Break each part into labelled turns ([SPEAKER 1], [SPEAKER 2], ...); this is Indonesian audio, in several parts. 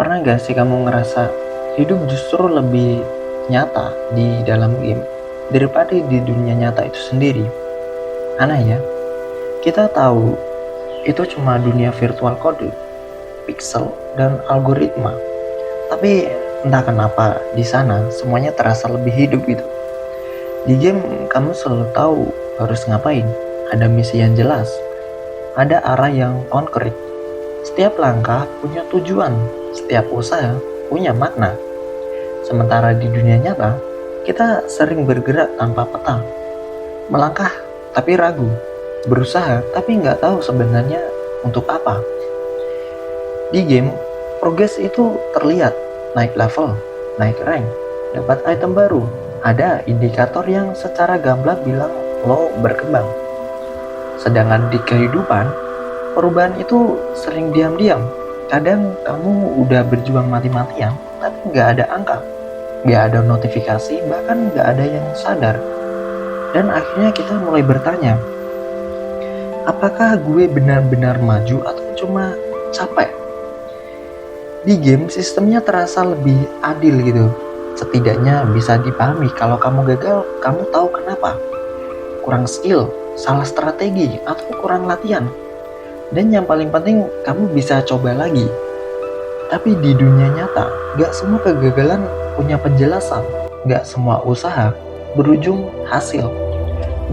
[SPEAKER 1] Pernah gak sih kamu ngerasa hidup justru lebih nyata di dalam game daripada di dunia nyata itu sendiri? Aneh ya, kita tahu itu cuma dunia virtual kode, pixel, dan algoritma. Tapi entah kenapa di sana semuanya terasa lebih hidup gitu. Di game kamu selalu tahu harus ngapain, ada misi yang jelas, ada arah yang konkret. Setiap langkah punya tujuan, setiap usaha punya makna. Sementara di dunia nyata, kita sering bergerak tanpa peta, melangkah tapi ragu, berusaha tapi nggak tahu sebenarnya untuk apa. Di game, progres itu terlihat, naik level, naik rank, dapat item baru, ada indikator yang secara gamblang bilang lo berkembang. Sedangkan di kehidupan, perubahan itu sering diam-diam. Kadang kamu udah berjuang mati-matian, tapi nggak ada angka, nggak ada notifikasi, bahkan nggak ada yang sadar. Dan akhirnya kita mulai bertanya, apakah gue benar-benar maju atau cuma capek? Di game sistemnya terasa lebih adil gitu. Setidaknya bisa dipahami kalau kamu gagal, kamu tahu kenapa. Kurang skill, salah strategi, atau kurang latihan. Dan yang paling penting, kamu bisa coba lagi. Tapi di dunia nyata, gak semua kegagalan punya penjelasan. Gak semua usaha berujung hasil.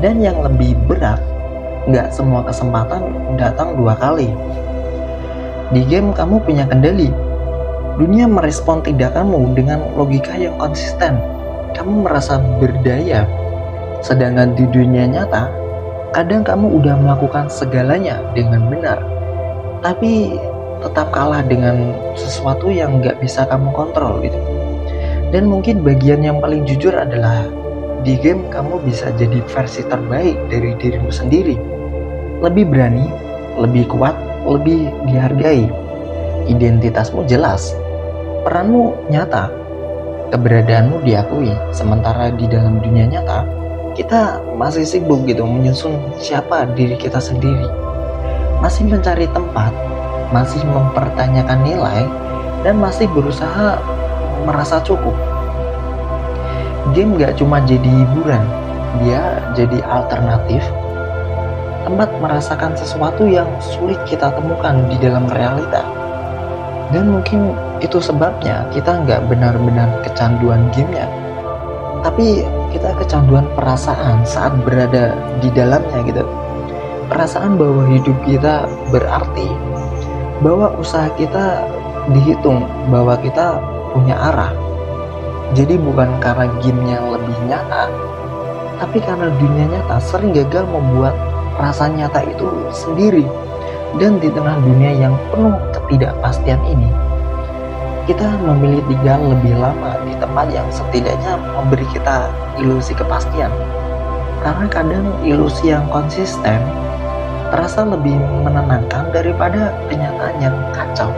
[SPEAKER 1] Dan yang lebih berat, gak semua kesempatan datang 2 kali. Di game kamu punya kendali. Dunia merespon tindakanmu dengan logika yang konsisten. Kamu merasa berdaya. Sedangkan di dunia nyata, kadang kamu udah melakukan segalanya dengan benar, tapi tetap kalah dengan sesuatu yang gak bisa kamu kontrol gitu. Dan mungkin bagian yang paling jujur adalah di game kamu bisa jadi versi terbaik dari dirimu sendiri. Lebih berani, lebih kuat, lebih dihargai. Identitasmu jelas, peranmu nyata, keberadaanmu diakui. Sementara di dalam dunia nyata, kita masih sibuk gitu menyusun siapa diri kita sendiri, masih mencari tempat, masih mempertanyakan nilai, dan masih berusaha merasa cukup. Game gak cuma jadi hiburan, dia jadi alternatif, tempat merasakan sesuatu yang sulit kita temukan di dalam realita. Dan mungkin itu sebabnya kita gak benar-benar kecanduan gamenya, tapi kita kecanduan perasaan saat berada di dalamnya gitu. Perasaan bahwa hidup kita berarti, bahwa usaha kita dihitung, bahwa kita punya arah. Jadi bukan karena gamenya lebih nyata, tapi karena dunia nyata sering gagal membuat rasa nyata itu sendiri. Dan di tengah dunia yang penuh ketidakpastian ini, kita memilih tinggal lebih lama di tempat yang setidaknya memberi kita ilusi kepastian. Karena kadang ilusi yang konsisten terasa lebih menenangkan daripada kenyataan yang kacau.